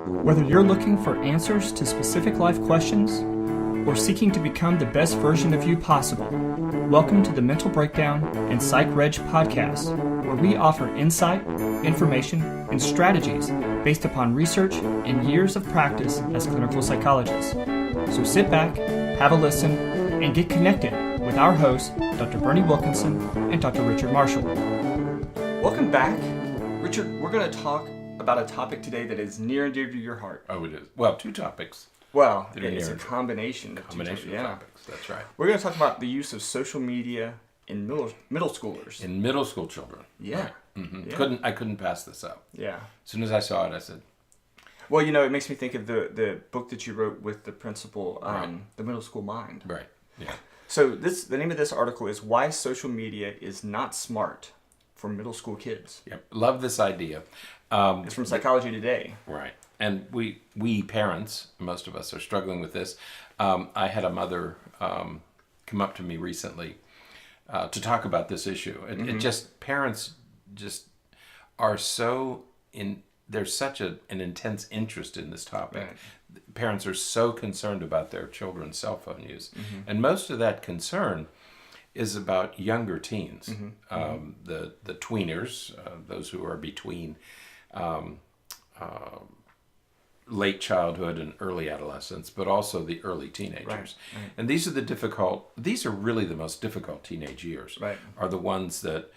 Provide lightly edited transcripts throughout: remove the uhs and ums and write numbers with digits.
Whether you're looking for answers to specific life questions or seeking to become the best version of you possible, welcome to the Mental Breakdown and Psych Reg podcast, where we offer insight, information, and strategies based upon research and years of practice as clinical psychologists. So sit back, have a listen, and get connected with our hosts, Dr. Bernie Wilkinson and Dr. Richard Marshall. Welcome back. Richard, we're going to talk about a topic today that is near and dear to your heart. Oh, it is. Well, two topics. Well, it's a combination of of topics. That's right. We're going to talk about the use of social media in middle schoolers. In middle school children. Yeah. Right. Mm-hmm. Yeah. I couldn't pass this up. Yeah. As soon as I saw it, I said... Well, it makes me think of the book that you wrote with the principal, Right. The Middle School Mind. Right. Yeah. So the name of this article is Why Social Media is Not Smart for Middle School Kids. Yep. Love this idea. It's from Psychology Today. Right. And we parents, most of us, are struggling with this. I had a mother come up to me recently to talk about this issue. It just, parents just are so there's such an intense interest in this topic. Right. Parents are so concerned about their children's cell phone use. Mm-hmm. And most of that concern is about younger teens, the tweeners, those who are between late childhood and early adolescence, but also the early teenagers. Right. And these are really the most difficult teenage years, are the ones that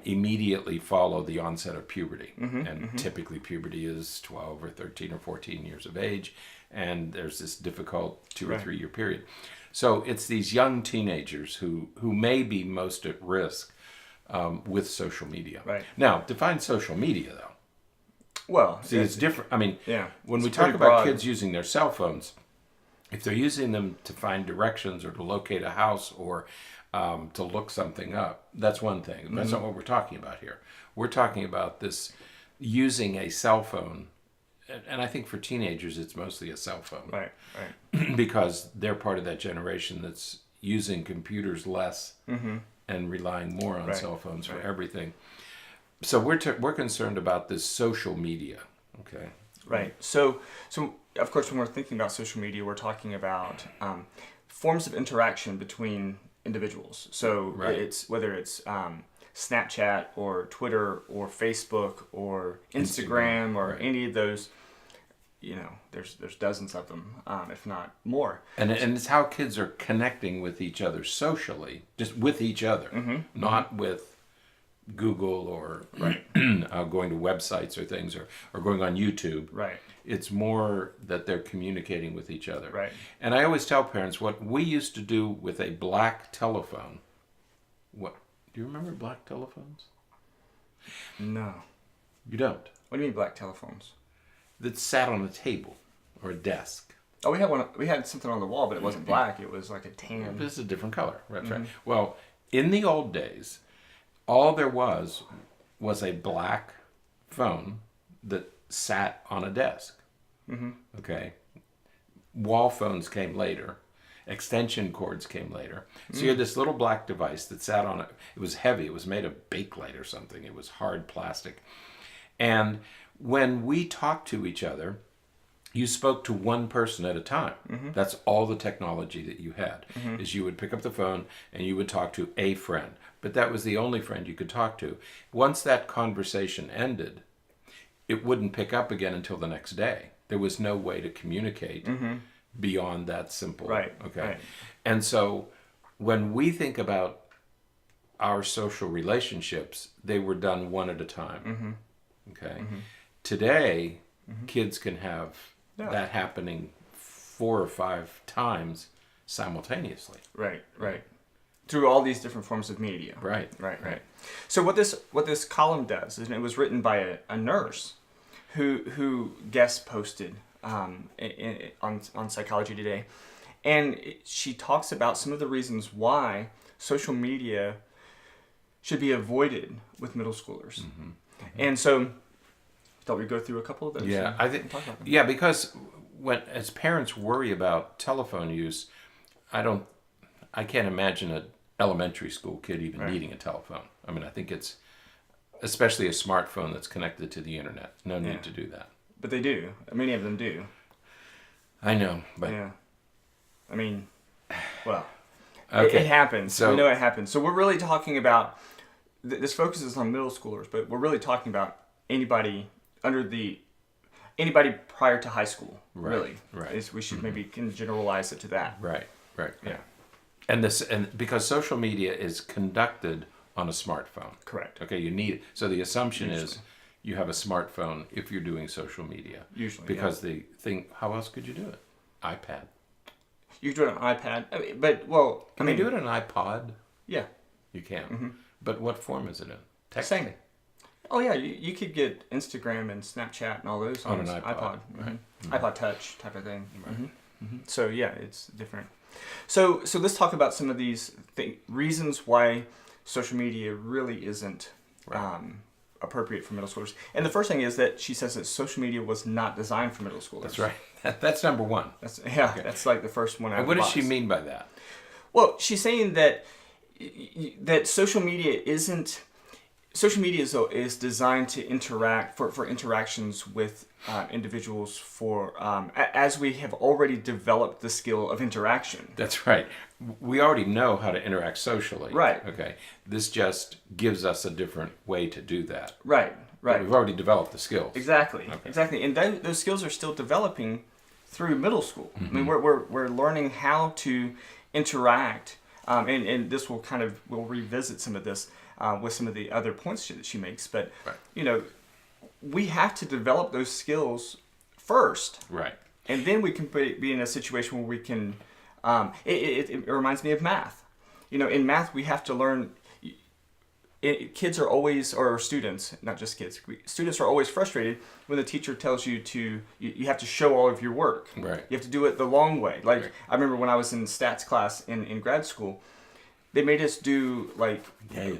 immediately follow the onset of puberty. Typically puberty is 12 or 13 or 14 years of age, and there's this difficult 2 or 3 year period. So it's these young teenagers who may be most at risk with social media. Right. Now, define social media, though. Well, see, it's different. I mean, when we it's talk about broad. kids using their cell phones, if they're using them to find directions or to locate a house or to look something up, that's one thing. That's not what we're talking about here. We're talking about this using a cell phone, and I think for teenagers it's mostly a cell phone. Right. Because they're part of that generation that's using computers less and relying more on cell phones for everything. So we're concerned about this social media, okay? Right. So of course, when we're thinking about social media, we're talking about forms of interaction between individuals. So it's whether it's Snapchat or Twitter or Facebook or Instagram or any of those. There's dozens of them, if not more. And it's how kids are connecting with each other socially, just with each other, not with Google or going to websites or things or going on YouTube. Right. It's more that they're communicating with each other. Right. And I always tell parents what we used to do with a black telephone. What do you remember black telephones? No. You don't? What do you mean black telephones? That sat on a table or a desk. Oh, we had one. We had something on the wall, but it wasn't black. It was like a tan. It's a different color. That's right. Well, in the old days, all there was a black phone that sat on a desk. Okay. Wall phones came later. Extension cords came later. So you had this little black device that sat on it. It was heavy. It was made of Bakelite or something. It was hard plastic. And when we talked to each other, you spoke to one person at a time. That's all the technology that you had, is you would pick up the phone and you would talk to a friend. But that was the only friend you could talk to. Once that conversation ended, it wouldn't pick up again until the next day. There was no way to communicate beyond that simple. Right. Okay. Right. And so when we think about our social relationships, they were done one at a time. Okay. Today, kids can have that happening 4 or 5 times simultaneously. Right. Through all these different forms of media. Right. So what this column does is, it was written by a nurse who guest posted on Psychology Today, and she talks about some of the reasons why social media should be avoided with middle schoolers. And so I thought we'd go through a couple of those. Yeah, I think. Yeah, because as parents worry about telephone use, I can't imagine an elementary school kid even needing a telephone. I mean, I think it's especially a smartphone that's connected to the internet. No need to do that. But they do. Many of them do. I know, but yeah. I mean, well, okay. It happens. So, we know it happens. So we're really talking about, this focuses on middle schoolers, but we're really talking about anybody anybody prior to high school, right, really. Right. We should maybe can generalize it to that. Right. Yeah. And because social media is conducted on a smartphone. Correct. Okay, so the assumption Usually. is you have a smartphone if you're doing social media. Usually. Because the thing, how else could you do it? iPad. You can do it on iPad, Can you do it on an iPod? Yeah. You can. But what form is it in? Texting? Same. Oh yeah, you could get Instagram and Snapchat and all those on an iPod. Right. iPod Touch type of thing. Right. So yeah, it's different. So let's talk about some of these reasons why social media really isn't appropriate for middle schoolers. And the first thing is that she says that social media was not designed for middle schoolers. That's right. That's number one. That's like the first one. And what does she mean by that? Well, she's saying that social media is designed to interact for interactions with individuals as we have already developed the skill of interaction. That's right. We already know how to interact socially. Right. Okay. This just gives us a different way to do that. Right. But we've already developed the skills. Exactly. Okay. Exactly. And those skills are still developing through middle school. I mean, we're learning how to interact, and this we'll revisit some of this with some of the other points that she makes. But we have to develop those skills first, right? And then we can be in a situation where we can. It reminds me of math. In math we have to learn. Kids are always, or students, not just kids, students are always frustrated when the teacher tells you you have to show all of your work. Right. You have to do it the long way. Like, I remember when I was in stats class in grad school, they made us do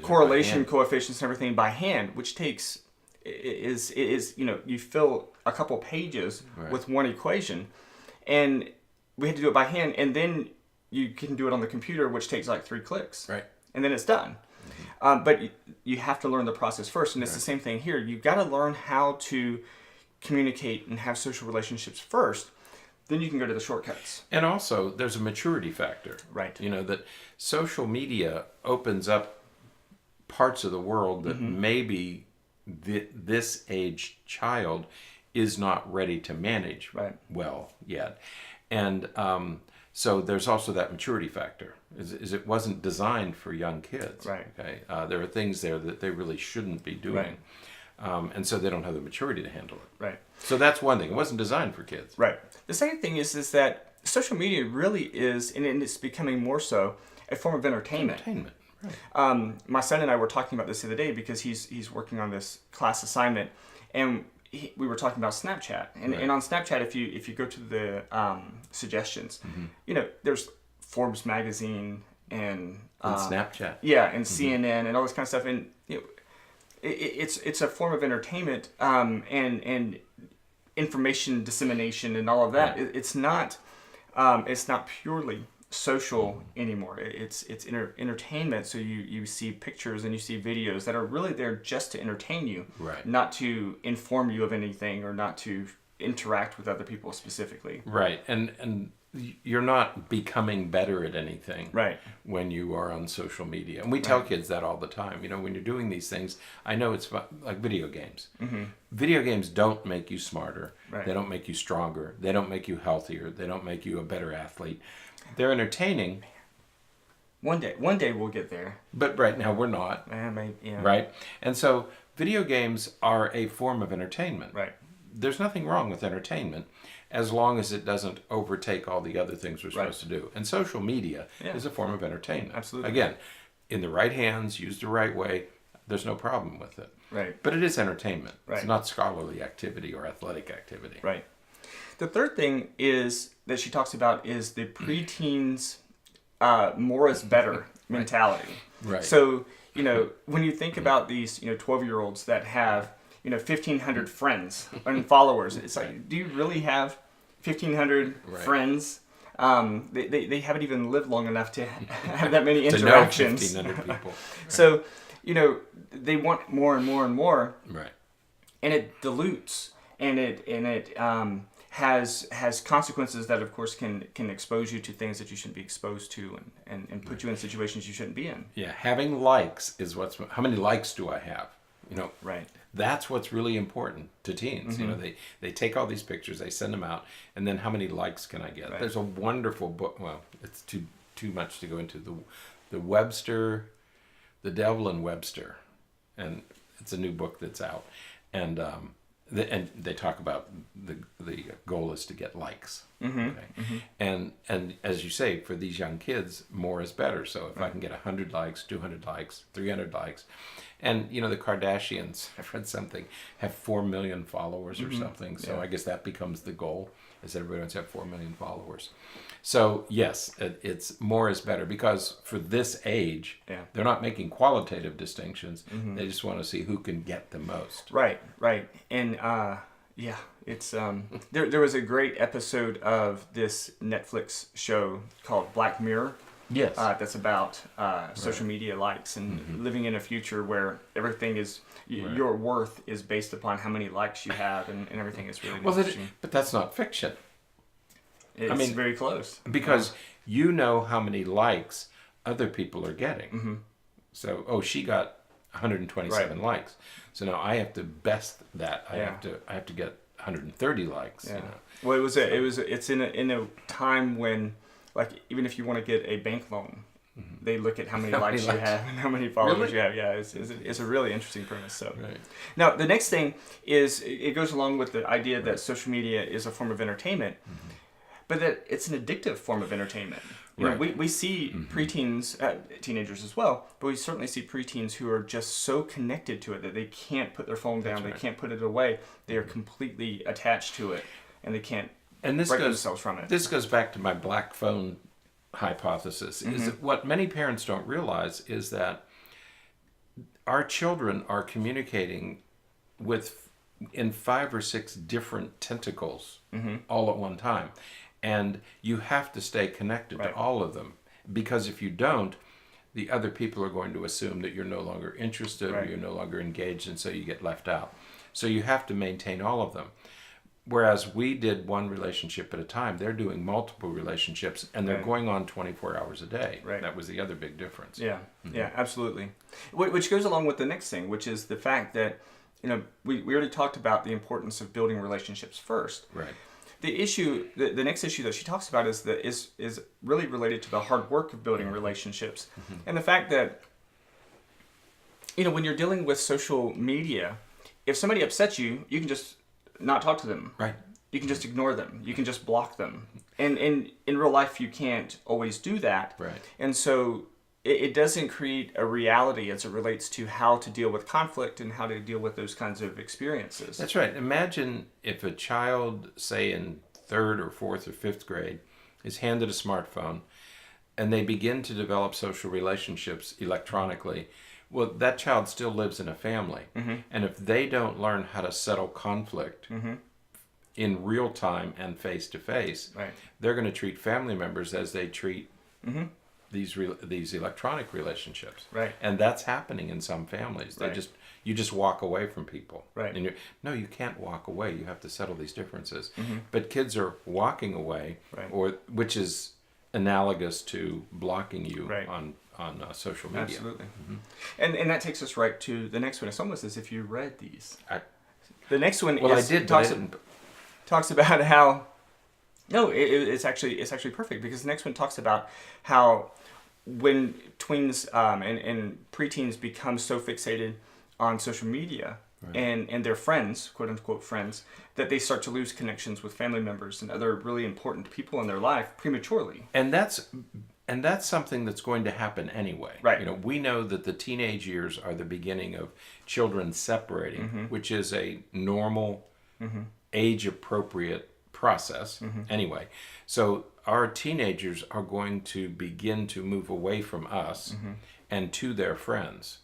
correlation coefficients and everything by hand, which takes, you fill a couple pages with one equation, and we had to do it by hand, and then you can do it on the computer, which takes like 3 clicks. Right. And then it's done. But you have to learn the process first, and it's the same thing here. You've got to learn how to communicate and have social relationships first. Then you can go to the shortcuts. And also, there's a maturity factor. Right. That social media opens up parts of the world that maybe this age child is not ready to manage well yet. And so there's also that maturity factor. Is it wasn't designed for young kids. Right. Okay. There are things there that they really shouldn't be doing. Right. And so they don't have the maturity to handle it. Right. So that's one thing. It wasn't designed for kids. Right. The second thing is that social media really is, and it's becoming more so, a form of entertainment. Right. My son and I were talking about this the other day because he's working on this class assignment, and we were talking about Snapchat. And on Snapchat, if you go to the suggestions, there's Forbes magazine and Snapchat. Yeah, and CNN and all this kind of stuff, and it's a form of entertainment and information dissemination and all of that. Right. It's not purely social anymore. It's entertainment. So you see pictures and you see videos that are really there just to entertain you, not to inform you of anything or not to interact with other people specifically. Right, and you're not becoming better at anything when you are on social media. And we tell kids that all the time. When you're doing these things, I know it's like video games. Mm-hmm. Video games don't make you smarter. Right. They don't make you stronger. They don't make you healthier. They don't make you a better athlete. They're entertaining. One day we'll get there. But right now we're not. Right? And so video games are a form of entertainment. Right. There's nothing wrong with entertainment as long as it doesn't overtake all the other things we're supposed to do. And social media is a form of entertainment. Absolutely. Again, in the right hands, used the right way, there's no problem with it. Right. But it is entertainment. Right. It's not scholarly activity or athletic activity. Right. The third thing is that she talks about is the preteens more is better mentality. Right. So, when you think about these, 12-year-olds that have 1,500 friends and followers. It's like, do you really have 1,500 friends? They haven't even lived long enough to have that many interactions. To know 1,500 people. So, they want more and more and more. Right. And it dilutes. and it has consequences that, of course, can expose you to things that you shouldn't be exposed to, and put you in situations you shouldn't be in. Yeah, having likes is how many likes do I have? Right. That's what's really important to teens. Mm-hmm. They take all these pictures, they send them out, and then how many likes can I get? Right. There's a wonderful book. Well, it's too much to go into. The Webster, The Devil and Webster, and it's a new book that's out, and they talk about the goal is to get likes. Mm-hmm. Okay? Mm-hmm. And as you say, for these young kids, more is better. So if I can get 100 likes, 200 likes, 300 likes, and the Kardashians, I've read something, have 4 million followers or something. So I guess that becomes the goal, is everybody wants to have 4 million followers. So yes, it's more is better, because for this age, they're not making qualitative distinctions. Mm-hmm. They just want to see who can get the most. Right. And it's there was a great episode of this Netflix show called Black Mirror. Yes. That's about social media likes and living in a future where everything is your worth is based upon how many likes you have, and everything is really interesting. But that's not fiction. It's very close. Because you know how many likes other people are getting. Mm-hmm. So, she got 127 likes. So now I have to best that. I have to get 130 likes. Yeah. Well, it's in a time when, like, even if you want to get a bank loan, they look at how many likes you have and how many followers you have. Yeah, it's a really interesting premise. So now the next thing is, it goes along with the idea that social media is a form of entertainment, but that it's an addictive form of entertainment. We see preteens, teenagers as well, but we certainly see preteens who are just so connected to it that they can't put their phone down, they can't put it away, they are completely attached to it, and they can't break themselves from it. This goes back to my black phone hypothesis, is that what many parents don't realize is that our children are communicating in 5 or 6 different tentacles all at one time. And you have to stay connected to all of them, because if you don't, the other people are going to assume that you're no longer interested or you're no longer engaged, and so you get left out. So you have to maintain all of them. Whereas we did one relationship at a time, they're doing multiple relationships, and they're going on 24 hours a day. Right. That was the other big difference. Yeah, yeah, absolutely. Which goes along with the next thing, which is the fact that, we already talked about the importance of building relationships first. Right. The next issue that she talks about is really related to the hard work of building relationships, and the fact that, when you're dealing with social media, if somebody upsets you, you can just not talk to them. Right. You can just ignore them. You can just block them. And in real life, you can't always do that. Right. And so it doesn't create a reality as it relates to how to deal with conflict and how to deal with those kinds of experiences. That's right. Imagine if a child, say in 3rd or 4th or 5th grade, is handed a smartphone and they begin to develop social relationships electronically. Well, that child still lives in a family. And if they don't learn how to settle conflict in real time and face to face, they're going to treat family members as they treat these electronic relationships. Right. And that's happening in some families. You just walk away from people. Right. And you can't walk away. You have to settle these differences. But kids are walking away, which is analogous to blocking you on social media. Absolutely. And that takes us right to the next one. It's almost as if you read these. The next one talks about how it's actually perfect, because the next one talks about how when tweens and preteens become so fixated on social media and their friends, quote unquote friends, that they start to lose connections with family members and other really important people in their life prematurely. And that's something that's going to happen anyway. Right. We know that the teenage years are the beginning of children separating, which is a normal, age-appropriate process anyway. So our teenagers are going to begin to move away from us and to their friends.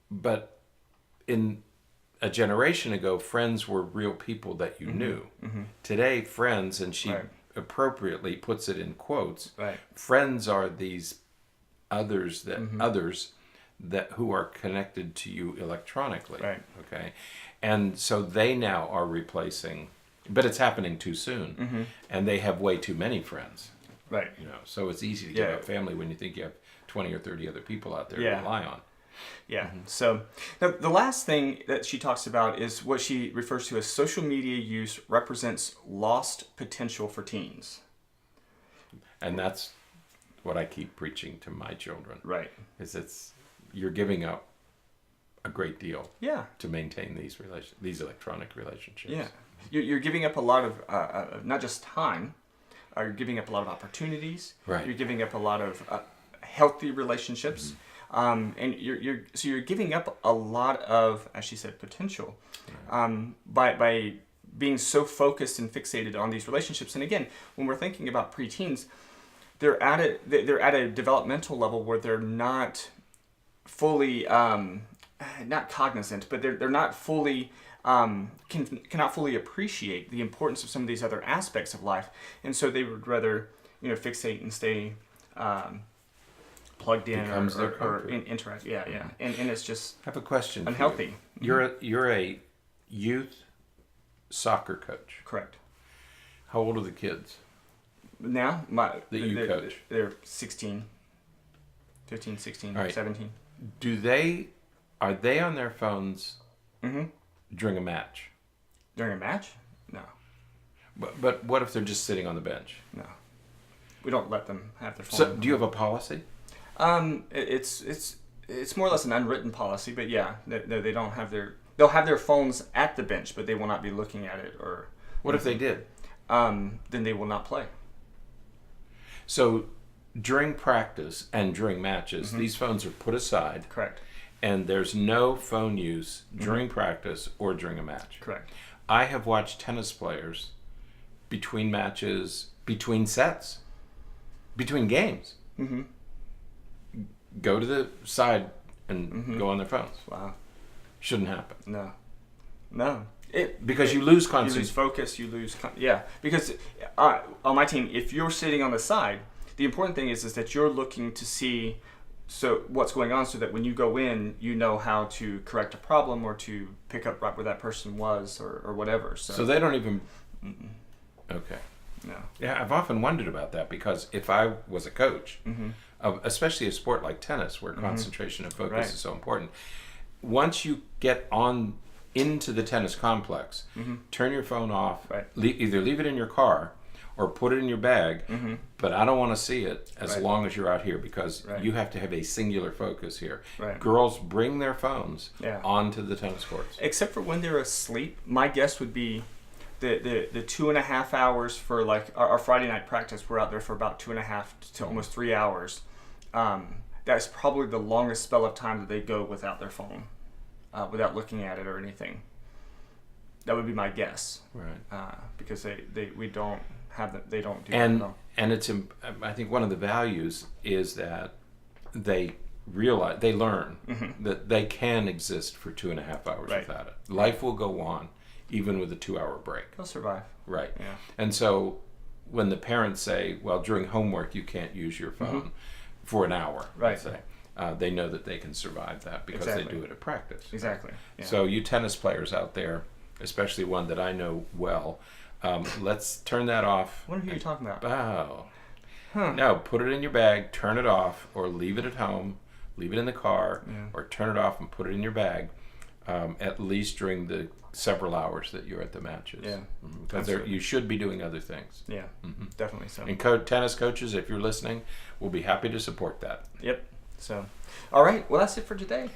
But in a generation ago, friends were real people that you knew. Today, friends, and she appropriately puts it in quotes, friends are these others that who are connected to you electronically. Okay. And so they now are replacing, but it's happening too soon, and they have way too many friends. Right. So it's easy to give up family when you think you have 20 or 30 other people out there to rely on. Yeah. So the last thing that she talks about is what she refers to as social media use represents lost potential for teens. And that's what I keep preaching to my children. Right. Is you're giving up a great deal. Yeah. To maintain these electronic relationships. Yeah. You're giving up a lot of not just time. You're giving up a lot of opportunities. Right. You're giving up a lot of healthy relationships. And you're giving up a lot of, as she said, potential, by being so focused and fixated on these relationships. And again, when we're thinking about preteens, they're at a developmental level where they're not fully not cognizant, but they're not fully cannot fully appreciate the importance of some of these other aspects of life, and so they would rather fixate and stay plugged in or interact. Yeah, and it's just I have a question. Unhealthy. You're a youth soccer coach. Correct. How old are the kids? Now, coach? They're 16, 15, 16, right. 17. Are they on their phones during a match? During a match? No. But what if they're just sitting on the bench? No. We don't let them have their phone. So do you have a policy? It's more or less an unwritten policy, but yeah, they don't have they'll have their phones at the bench, but they will not be looking at it. Or what if they did? Then they will not play. So during practice and during matches, these phones are put aside. Correct. And there's no phone use during practice or during a match. Correct. I have watched tennis players between matches, between sets, between games, go to the side and go on their phones. Wow. Shouldn't happen. No. Because you lose concentration. You lose focus, you lose... because on my team, if you're sitting on the side, the important thing is that you're looking to see what's going on so that when you go in, you know how to correct a problem or to pick up right where that person was or whatever. So they don't even... Okay. No. Yeah, I've often wondered about that because if I was a coach, especially a sport like tennis where concentration and focus is so important, once you get on into the tennis complex, turn your phone off, either leave it in your car or put it in your bag, but I don't want to see it as long as you're out here because you have to have a singular focus here. Right. Girls bring their phones onto the tennis courts. Except for when they're asleep, my guess would be the 2.5 hours for like our Friday night practice. We're out there for about 2.5 to almost 3 hours. That's probably the longest spell of time that they go without their phone, without looking at it or anything. That would be my guess. Right. Because we don't have that. They don't do and that. And it's I think one of the values is that they learn that they can exist for 2.5 hours without it. Life will go on even with a 2-hour break. They'll survive. Right. Yeah. And so when the parents say, well, during homework you can't use your phone for an hour, let's say, they know that they can survive that because they do it at practice. Exactly. Yeah. So you tennis players out there, especially one that I know well, let's turn that off. What are you talking about? Oh. Huh. No, put it in your bag, turn it off, or leave it at home, leave it in the car, or turn it off and put it in your bag, at least during the several hours that you're at the matches. Yeah. Because you should be doing other things. Yeah, definitely so. And tennis coaches, if you're listening, we'll be happy to support that. Yep. So, all right. Well, that's it for today.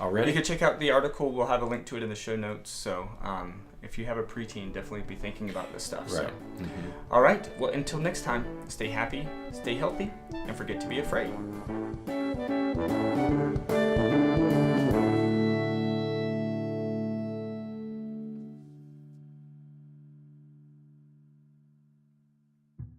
Already? You can check out the article. We'll have a link to it in the show notes. So, if you have a preteen, definitely be thinking about this stuff. Right. So. All right. Well, until next time, stay happy, stay healthy, and forget to be afraid.